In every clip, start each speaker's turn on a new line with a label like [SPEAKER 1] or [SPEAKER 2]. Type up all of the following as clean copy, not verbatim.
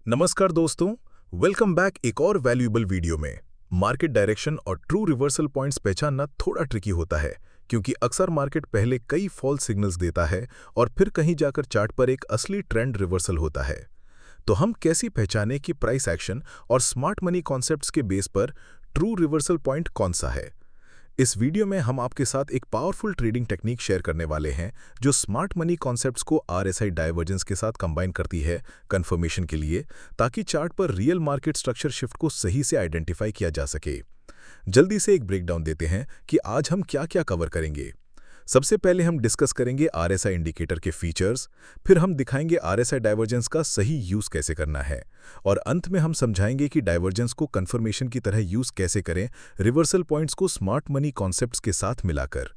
[SPEAKER 1] नमस्कार दोस्तों, welcome back एक और वैल्यूएबल वीडियो में। मार्केट डायरेक्शन और ट्रू रिवर्सल पॉइंट्स पहचानना थोड़ा ट्रिकी होता है क्योंकि अक्सर मार्केट पहले कई फॉल्स सिग्नल्स देता है और फिर कहीं जाकर चार्ट पर एक असली ट्रेंड रिवर्सल होता है। तो हम कैसे पहचानें कि प्राइस एक्शन और स्मार्ट मनी कॉन्सेप्ट्स के बेस पर ट्रू रिवर्सल पॉइंट कौन सा है? इस वीडियो में हम आपके साथ एक पावरफुल ट्रेडिंग टेक्निक शेयर करने वाले हैं जो स्मार्ट मनी कॉन्सेप्ट्स को आरएसआई डाइवर्जेंस के साथ कंबाइन करती है कंफर्मेशन के लिए, ताकि चार्ट पर रियल मार्केट स्ट्रक्चर शिफ्ट को सही से आइडेंटिफाई किया जा सके। जल्दी से एक ब्रेकडाउन देते हैं कि आज हम क्या क्या कवर करेंगे। सबसे पहले हम डिस्कस करेंगे आरएसआई इंडिकेटर के फीचर्स, फिर हम दिखाएंगे आरएसआई डाइवर्जेंस का सही यूज कैसे करना है, और अंत में हम समझाएंगे कि डाइवर्जेंस को कंफर्मेशन की तरह यूज कैसे करें रिवर्सल पॉइंट्स को स्मार्ट मनी कॉन्सेप्ट्स के साथ मिलाकर।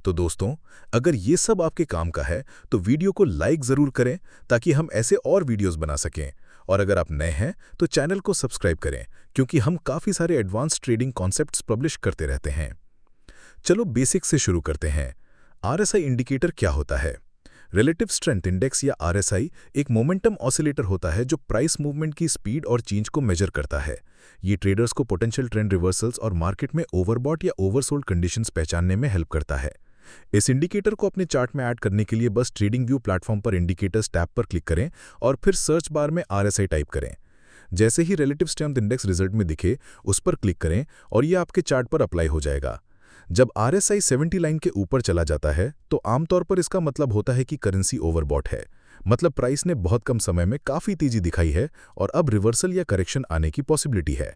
[SPEAKER 1] तो दोस्तों, अगर ये सब आपके काम का है तो वीडियो को लाइक ज़रूर करें ताकि हम ऐसे और वीडियोस बना सकें, और अगर आप नए हैं तो चैनल को सब्सक्राइब करें क्योंकि हम काफ़ी सारे एडवांस ट्रेडिंग कॉन्सेप्ट्स पब्लिश करते रहते हैं। चलो बेसिक से शुरू करते हैं। आरएसआई इंडिकेटर क्या होता है? रिलेटिव स्ट्रेंथ इंडेक्स या आरएसआई एक मोमेंटम ऑसिलेटर होता है जो प्राइस मूवमेंट की स्पीड और चेंज को मेजर करता है। ये ट्रेडर्स को पोटेंशियल ट्रेंड रिवर्सल्स और मार्केट में ओवरबॉट या ओवरसोल्ड कंडीशंस पहचानने में हेल्प करता है। इस इंडिकेटर को अपने चार्ट में ऐड करने के लिए बस ट्रेडिंग व्यू प्लेटफॉर्म पर इंडिकेटर्स टैब पर क्लिक करें और फिर सर्च बार में आरएसआई टाइप करें। जैसे ही रिलेटिव स्ट्रेंथ इंडेक्स रिजल्ट में दिखे, उस पर क्लिक करें और ये आपके चार्ट पर अप्लाई हो जाएगा। जब आरएसआई 70 लाइन के ऊपर चला जाता है तो आमतौर पर इसका मतलब होता है कि करेंसी ओवरबॉट है, मतलब प्राइस ने बहुत कम समय में काफ़ी तेजी दिखाई है और अब रिवर्सल या करेक्शन आने की पॉसिबिलिटी है।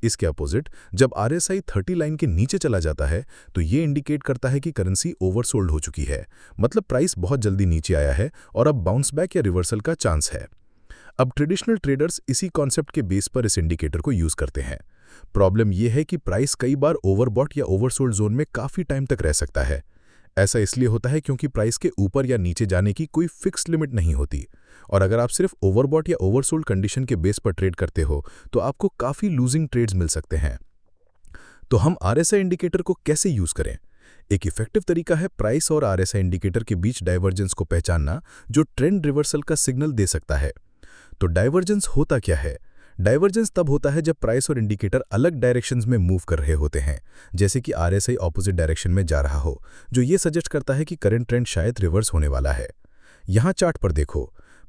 [SPEAKER 1] इसके अपोजिट, जब आरएसआई 30 लाइन के नीचे चला जाता है तो ये इंडिकेट करता है कि करेंसी ओवरसोल्ड हो चुकी है, मतलब प्राइस बहुत जल्दी नीचे आया है और अब बाउंस बैक या रिवर्सल का चांस है। अब ट्रेडिशनल ट्रेडर्स इसी कॉन्सेप्ट के बेस पर इस इंडिकेटर को यूज करते हैं। प्रॉब्लम यह है कि प्राइस कई बार ओवरबॉट या ओवरसोल्ड जोन में काफ़ी टाइम तक रह सकता है। ऐसा इसलिए होता है क्योंकि प्राइस के ऊपर या नीचे जाने की कोई फिक्स लिमिट नहीं होती, और अगर आप सिर्फ ओवरबॉट या ओवरसोल्ड कंडीशन के बेस पर ट्रेड करते हो तो आपको काफ़ी लूजिंग ट्रेड्स मिल सकते हैं। तो हम आरएसआई इंडिकेटर को कैसे यूज करें? एक इफेक्टिव तरीका है प्राइस और आरएसआई इंडिकेटर के बीच डाइवर्जेंस को पहचानना, जो ट्रेंड रिवर्सल का सिग्नल दे सकता है। तो डाइवर्जेंस होता क्या है? डाइवर्जेंस तब होता है जब प्राइस और इंडिकेटर अलग डायरेक्शंस में मूव कर रहे होते हैं, जैसे कि आरएसआई ऑपोजिट डायरेक्शन में जा रहा हो, जो ये सजेस्ट करता है कि करंट ट्रेंड शायद रिवर्स होने वाला है। यहाँ चार्ट पर देखो,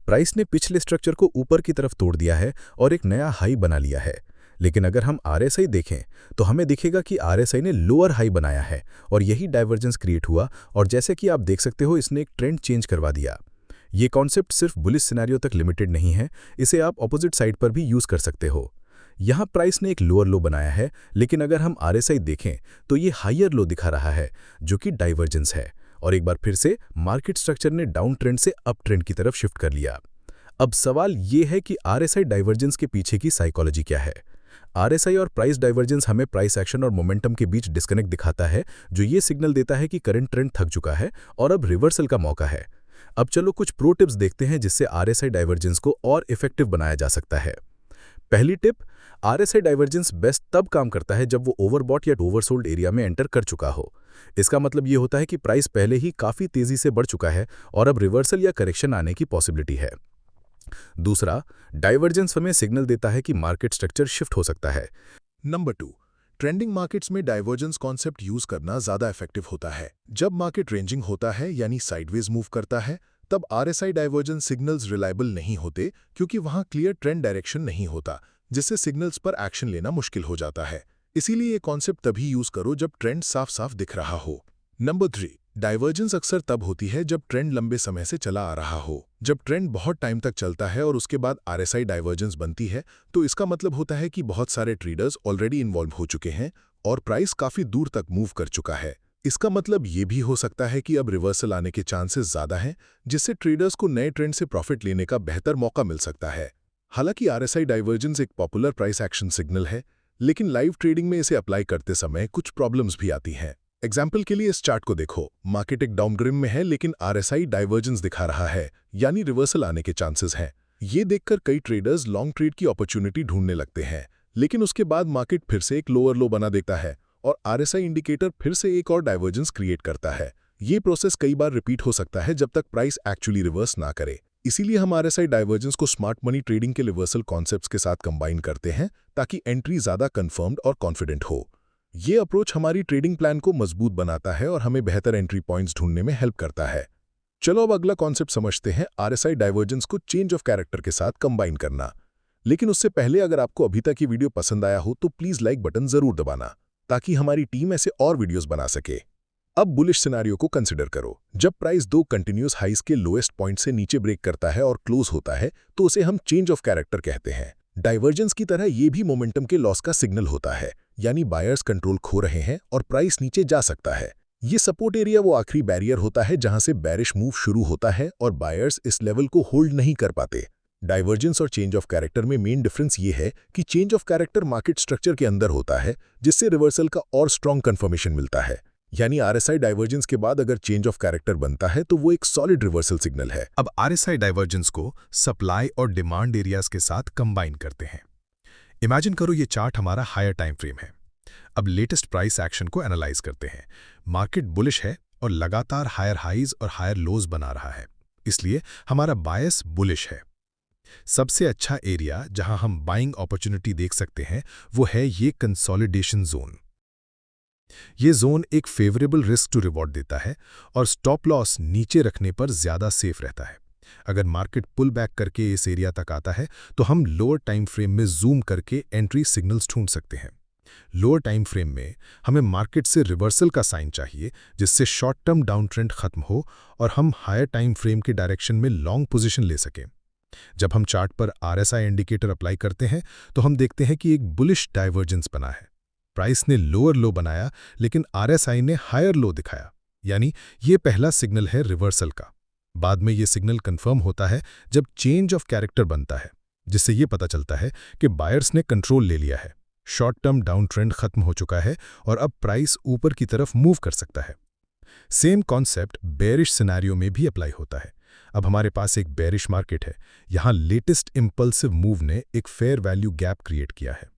[SPEAKER 1] प्राइस ने पिछले स्ट्रक्चर को ऊपर की तरफ तोड़ दिया है और एक नया हाई बना लिया है। लेकिन अगर हम आरएसआई देखें तो हमें दिखेगा कि आरएसआई ने लोअर हाई बनाया है और यही डाइवर्जेंस क्रिएट हुआ, और जैसे कि आप देख सकते हो इसने एक ट्रेंड चेंज करवा दिया। ये कॉन्सेप्ट सिर्फ बुलिश सिनेरियो तक लिमिटेड नहीं है, इसे आप ऑपोजिट साइड पर भी यूज कर सकते हो। यहाँ प्राइस ने एक लोअर लो बनाया है, लेकिन अगर हम आरएसआई देखें तो ये हायर लो दिखा रहा है, जो कि डाइवर्जेंस है, और एक बार फिर से मार्केट स्ट्रक्चर ने डाउन ट्रेंड से अप ट्रेंड की तरफ शिफ्ट कर लिया। अब सवाल ये है कि आरएसआई डाइवर्जेंस के पीछे की साइकोलॉजी क्या है? आरएसआई और प्राइस डाइवर्जेंस हमें प्राइस एक्शन और मोमेंटम के बीच डिस्कनेक्ट दिखाता है, जो ये सिग्नल देता है कि करंट ट्रेंड थक चुका है और अब रिवर्सल का मौका है। अब चलो कुछ प्रो टिप्स देखते हैं जिससे आरएसआई डाइवर्जेंस को और इफेक्टिव बनाया जा सकता है। पहली टिप, आरएसआई डाइवर्जेंस बेस्ट तब काम करता है जब वो ओवरबॉट या ओवरसोल्ड एरिया में एंटर कर चुका हो। इसका मतलब ये होता है कि प्राइस पहले ही काफ़ी तेज़ी से बढ़ चुका है और अब रिवर्सल या करेक्शन आने की पॉसिबिलिटी है। दूसरा, डाइवर्जेंस हमें सिग्नल देता है कि मार्केट स्ट्रक्चर शिफ्ट हो सकता है।
[SPEAKER 2] नंबर 2, ट्रेंडिंग मार्केट्स में डाइवर्जेंस कॉन्सेप्ट यूज करना ज्यादा इफेक्टिव होता है। जब मार्केट रेंजिंग होता है यानी साइडवेज मूव करता है, तब आरएसआई डाइवर्जेंस सिग्नल्स रिलायबल नहीं होते क्योंकि वहां क्लियर ट्रेंड डायरेक्शन नहीं होता, जिससे सिग्नल्स पर एक्शन लेना मुश्किल हो जाता है। इसीलिए ये कॉन्सेप्ट तभी यूज करो जब ट्रेंड साफ साफ दिख रहा हो। नंबर 3, डाइवर्जेंस अक्सर तब होती है जब ट्रेंड लंबे समय से चला आ रहा हो। जब ट्रेंड बहुत टाइम तक चलता है और उसके बाद आरएसआई डाइवर्जेंस बनती है, तो इसका मतलब होता है कि बहुत सारे ट्रेडर्स ऑलरेडी इन्वॉल्व हो चुके हैं और प्राइस काफी दूर तक मूव कर चुका है। इसका मतलब ये भी हो सकता है कि अब रिवर्सल आने के चांसेस ज्यादा हैं, जिससे ट्रेडर्स को नए ट्रेंड से प्रॉफिट लेने का बेहतर मौका मिल सकता है। हालांकि आरएसआई डाइवर्जेंस एक पॉपुलर प्राइस एक्शन सिग्नल है, लेकिन लाइव ट्रेडिंग में इसे अप्लाई करते समय कुछ प्रॉब्लम्स भी आती हैं। एग्जाम्पल के लिए इस चार्ट को देखो, मार्केट एक डाउनग्रिम में है लेकिन आरएसआई डाइवर्जेंस दिखा रहा है, यानी रिवर्सल आने के चांसेस हैं। ये देखकर कई ट्रेडर्स लॉन्ग ट्रेड की अपॉर्चुनिटी ढूंढने लगते हैं, लेकिन उसके बाद मार्केट फिर से एक लोअर लो बना देता है और आरएसआई इंडिकेटर फिर से एक और डाइवर्जेंस क्रिएट करता है। ये प्रोसेस कई बार रिपीट हो सकता है जब तक प्राइस एक्चुअली रिवर्स ना करे। इसीलिए हम RSI डाइवर्जेंस को स्मार्ट मनी ट्रेडिंग के रिवर्सल कॉन्सेप्ट्स के साथ कंबाइन करते हैं ताकि एंट्री ज़्यादा कंफर्म्ड और कॉन्फिडेंट हो। ये अप्रोच हमारी ट्रेडिंग प्लान को मजबूत बनाता है और हमें बेहतर एंट्री पॉइंट्स ढूंढने में हेल्प करता है। चलो अब अगला कॉन्सेप्ट समझते हैं, RSI डाइवर्जेंस को चेंज ऑफ कैरेक्टर के साथ कंबाइन करना। लेकिन उससे पहले अगर आपको अभी तक ये वीडियो पसंद आया हो तो प्लीज़ लाइक बटन ज़रूर दबाना ताकि हमारी टीम ऐसे और वीडियोस बना सके। अब बुलिश सिनेरियो को कंसिडर करो। जब प्राइस 2 कंटिन्यूस हाइस के लोएस्ट पॉइंट से नीचे ब्रेक करता है और क्लोज होता है तो उसे हम चेंज ऑफ कैरेक्टर कहते हैं। डाइवर्जेंस की तरह ये भी मोमेंटम के लॉस का सिग्नल होता है, यानी बायर्स कंट्रोल खो रहे हैं और प्राइस नीचे जा सकता है। ये सपोर्ट एरिया वो आखिरी बैरियर होता है जहां से बेरिश मूव शुरू होता है और बायर्स इस लेवल को होल्ड नहीं कर पाते। डाइवर्जेंस और चेंज ऑफ कैरेक्टर में मेन डिफरेंस ये है कि change of character market structure के अंदर होता है, जिससे रिवर्सल का और स्ट्रॉन्ग कंफर्मेशन मिलता है। यानी RSI डाइवर्जेंस के बाद अगर चेंज ऑफ कैरेक्टर बनता है तो वो एक सॉलिड रिवर्सल सिग्नल है।
[SPEAKER 1] अब RSI डाइवर्जेंस को सप्लाई और डिमांड एरियाज के साथ कंबाइन करते हैं। इमेजिन करो ये चार्ट हमारा हायर टाइम फ्रेम है। अब लेटेस्ट प्राइस एक्शन को एनालाइज करते हैं। मार्केट बुलिश है और लगातार हायर हाईज और हायर लोज बना रहा है, इसलिए हमारा बायस बुलिश है। सबसे अच्छा एरिया जहां हम बाइंग अपॉर्चुनिटी देख सकते हैं वो है ये कंसोलिडेशन जोन। ये जोन एक फेवरेबल रिस्क टू रिवॉर्ड देता है और स्टॉप लॉस नीचे रखने पर ज्यादा सेफ रहता है। अगर मार्केट पुल बैक करके इस एरिया तक आता है तो हम लोअर टाइम फ्रेम में जूम करके एंट्री सिग्नल्स ढूंढ सकते हैं। लोअर टाइम फ्रेम में हमें मार्केट से रिवर्सल का साइन चाहिए जिससे शॉर्ट टर्म डाउन ट्रेंड खत्म हो और हम हायर टाइम फ्रेम के डायरेक्शन में लॉन्ग पोजीशन ले सकें। जब हम चार्ट पर RSI इंडिकेटर अप्लाई करते हैं तो हम देखते हैं कि एक बुलिश डाइवर्जेंस बना है। प्राइस ने लोअर लो बनाया लेकिन RSI ने हायर लो दिखाया, यानी ये पहला सिग्नल है रिवर्सल का। बाद में ये सिग्नल कंफर्म होता है जब चेंज ऑफ कैरेक्टर बनता है, जिससे ये पता चलता है कि बायर्स ने कंट्रोल ले लिया है, शॉर्ट टर्म डाउन ट्रेंड खत्म हो चुका है और अब प्राइस ऊपर की तरफ मूव कर सकता है। सेम कॉन्सेप्ट बेरिश सिनेरियो में भी अप्लाई होता है। अब हमारे पास एक बेरिश मार्केट है। यहाँ लेटेस्ट इंपल्सिव मूव ने एक फेयर वैल्यू गैप क्रिएट किया है।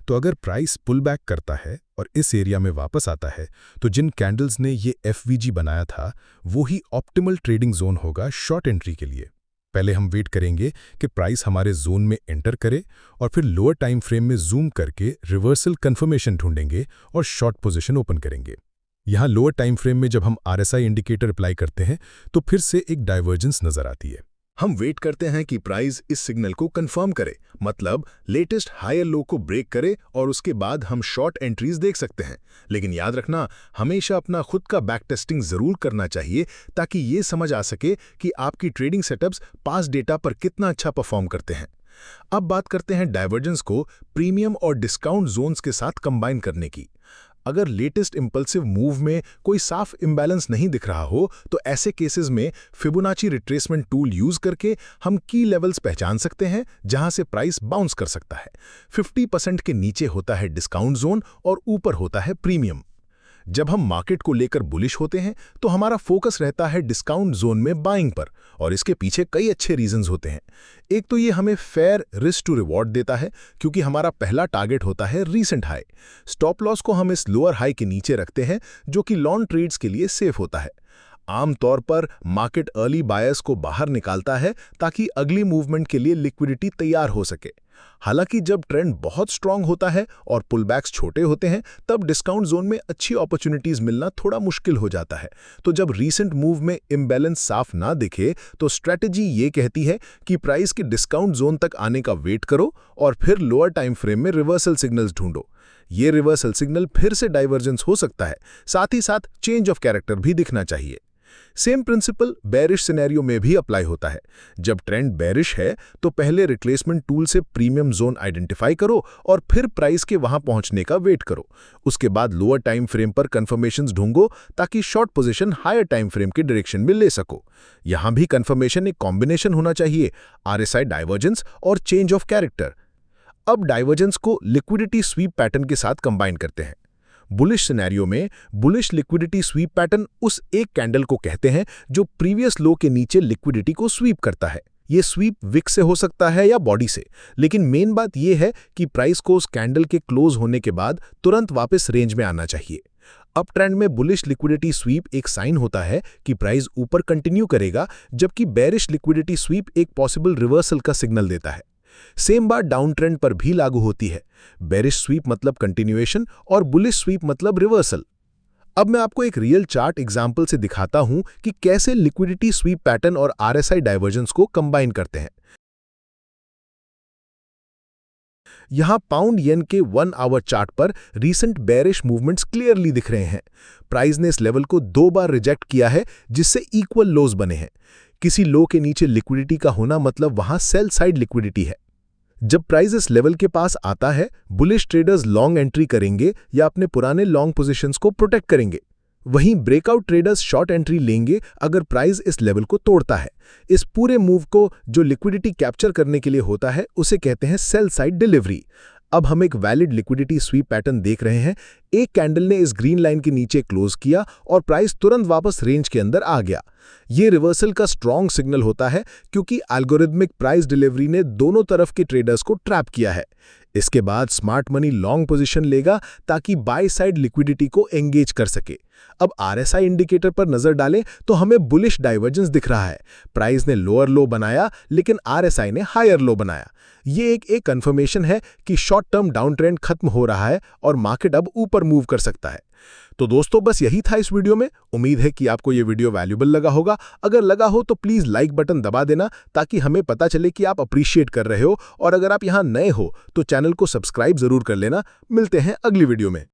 [SPEAKER 1] तो अगर प्राइस पुल बैक करता है और इस एरिया में वापस आता है तो जिन कैंडल्स ने ये FVG बनाया था वो ही ऑप्टिमल ट्रेडिंग जोन होगा शॉर्ट एंट्री के लिए। पहले हम वेट करेंगे कि प्राइस हमारे जोन में एंटर करे और फिर लोअर टाइम फ्रेम में जूम करके रिवर्सल कंफर्मेशन ढूंढेंगे और शॉर्ट पोजीशन ओपन करेंगे। यहाँ लोअर टाइम फ्रेम में जब हम RSI इंडिकेटर अप्लाई करते हैं तो फिर से एक डाइवर्जेंस नजर आती है।
[SPEAKER 2] हम वेट करते हैं कि प्राइस इस सिग्नल को कंफर्म करे, मतलब लेटेस्ट हायर लो को ब्रेक करे और उसके बाद हम शॉर्ट एंट्रीज देख सकते हैं। लेकिन याद रखना, हमेशा अपना खुद का बैक टेस्टिंग जरूर करना चाहिए ताकि ये समझ आ सके कि आपकी ट्रेडिंग सेटअप्स पास डेटा पर कितना अच्छा परफॉर्म करते हैं। अब बात करते हैं डाइवर्जेंस को प्रीमियम और डिस्काउंट जोन्स के साथ कंबाइन करने की। अगर लेटेस्ट इंपल्सिव मूव में कोई साफ इम्बैलेंस नहीं दिख रहा हो तो ऐसे केसेस में फिबोनाची रिट्रेसमेंट टूल यूज करके हम की लेवल्स पहचान सकते हैं जहां से प्राइस बाउंस कर सकता है। 50% के नीचे होता है डिस्काउंट जोन और ऊपर होता है प्रीमियम। जब हम मार्केट को लेकर बुलिश होते हैं तो हमारा फोकस रहता है डिस्काउंट जोन में बाइंग पर, और इसके पीछे कई अच्छे रीजंस होते हैं। एक तो ये हमें फेयर रिस्क टू रिवॉर्ड देता है क्योंकि हमारा पहला टारगेट होता है रीसेंट हाई। स्टॉप लॉस को हम इस लोअर हाई के नीचे रखते हैं जो कि लॉन्ग ट्रेड्स के लिए सेफ होता है। आमतौर पर मार्केट अर्ली बायर्स को बाहर निकालता है ताकि अगली मूवमेंट के लिए लिक्विडिटी तैयार हो सके। हालांकि जब ट्रेंड बहुत स्ट्रांग होता है और पुलबैक्स छोटे होते हैं तब डिस्काउंट जोन में अच्छी अपॉर्चुनिटीज मिलना थोड़ा मुश्किल हो जाता है। तो जब रीसेंट मूव में इम्बैलेंस साफ ना दिखे तो स्ट्रेटजी ये कहती है कि प्राइस के डिस्काउंट जोन तक आने का वेट करो और फिर लोअर टाइम फ्रेम में रिवर्सल सिग्नल्स ढूंढो। ये रिवर्सल सिग्नल फिर से डाइवर्जेंस हो सकता है, साथ ही साथ चेंज ऑफ कैरेक्टर भी दिखना चाहिए। सेम प्रिंसिपल बेरिश सिनेरियो में भी अप्लाई होता है। जब ट्रेंड बेरिश है तो पहले रिट्रेसमेंट टूल से प्रीमियम जोन आइडेंटिफाई करो और फिर प्राइस के वहां पहुंचने का वेट करो। उसके बाद लोअर टाइम फ्रेम पर कंफर्मेशंस ढूंढो ताकि short position higher time frame के डायरेक्शन में ले सको। यहां भी कंफर्मेशन एक कॉम्बिनेशन होना चाहिए, RSI डाइवर्जेंस और चेंज ऑफ कैरेक्टर। अब डाइवर्जेंस को लिक्विडिटी स्वीप पैटर्न के साथ कंबाइन करते हैं। बुलिश सिनेरियो में बुलिश लिक्विडिटी स्वीप पैटर्न उस एक कैंडल को कहते हैं जो प्रीवियस लो के नीचे लिक्विडिटी को स्वीप करता है।
[SPEAKER 1] ये स्वीप विक से हो सकता है या बॉडी से, लेकिन मेन बात ये है कि प्राइस को उस कैंडल के क्लोज होने के बाद तुरंत वापस रेंज में आना चाहिए। अप ट्रेंड में बुलिश लिक्विडिटी स्वीप एक साइन होता है कि प्राइस ऊपर कंटिन्यू करेगा, जबकि बेरिश लिक्विडिटी स्वीप एक पॉसिबल रिवर्सल का सिग्नल देता है। सेम बात डाउन ट्रेंड पर भी लागू होती है। बेरिश स्वीप मतलब कंटिन्यूएशन और बुलिश स्वीप मतलब रिवर्सल। अब मैं आपको एक रियल चार्ट एग्जांपल से दिखाता हूं कि कैसे लिक्विडिटी स्वीप पैटर्न और आरएसआई डाइवर्जेंस को कंबाइन करते हैं। यहां पाउंड येन के 1 आवर चार्ट पर रीसेंट बेरिश मूवमेंट्स क्लियरली दिख रहे हैं। प्राइस ने इस लेवल को 2 बार रिजेक्ट किया है, जिससे इक्वल लोज बने हैं। किसी लो के नीचे लिक्विडिटी का होना मतलब वहां सेल साइड लिक्विडिटी है। जब प्राइस इस लेवल के पास आता है, बुलिश ट्रेडर्स लॉन्ग एंट्री करेंगे या अपने पुराने लॉन्ग पोजीशंस को प्रोटेक्ट करेंगे। वहीं ब्रेकआउट ट्रेडर्स शॉर्ट एंट्री लेंगे अगर प्राइस इस लेवल को तोड़ता है। इस पूरे मूव को जो लिक्विडिटी कैप्चर करने के लिए होता है, उसे कहते हैं सेल साइड डिलीवरी। अब हम एक वैलिड लिक्विडिटी स्वीप पैटर्न देख रहे हैं। एक कैंडल ने इस ग्रीन लाइन के नीचे क्लोज किया और प्राइस तुरंत वापस रेंज के अंदर आ गया। ये रिवर्सल का स्ट्रॉन्ग सिग्नल होता है, क्योंकि एल्गोरिथमिक प्राइस डिलीवरी ने दोनों तरफ के ट्रेडर्स को ट्रैप किया है। इसके बाद स्मार्ट मनी लॉन्ग पोजीशन लेगा ताकि बाय साइड लिक्विडिटी को एंगेज कर सके। अब आरएसआई इंडिकेटर पर नजर डालें तो हमें बुलिश डाइवर्जेंस दिख रहा है। प्राइस ने लोअर लो बनाया, लेकिन आरएसआई ने हायर लो बनाया। ये एक कंफर्मेशन है कि शॉर्ट टर्म डाउन ट्रेंड खत्म हो रहा है और मार्केट अब ऊपर मूव कर सकता है। तो दोस्तों, बस यही था इस वीडियो में। उम्मीद है कि आपको ये वीडियो वैल्यूएबल लगा होगा। अगर लगा हो तो प्लीज लाइक बटन दबा देना, ताकि हमें पता चले कि आप अप्रिशिएट कर रहे हो। और अगर आप यहाँ नए हो तो चैनल को सब्सक्राइब जरूर कर लेना। मिलते हैं अगली वीडियो में।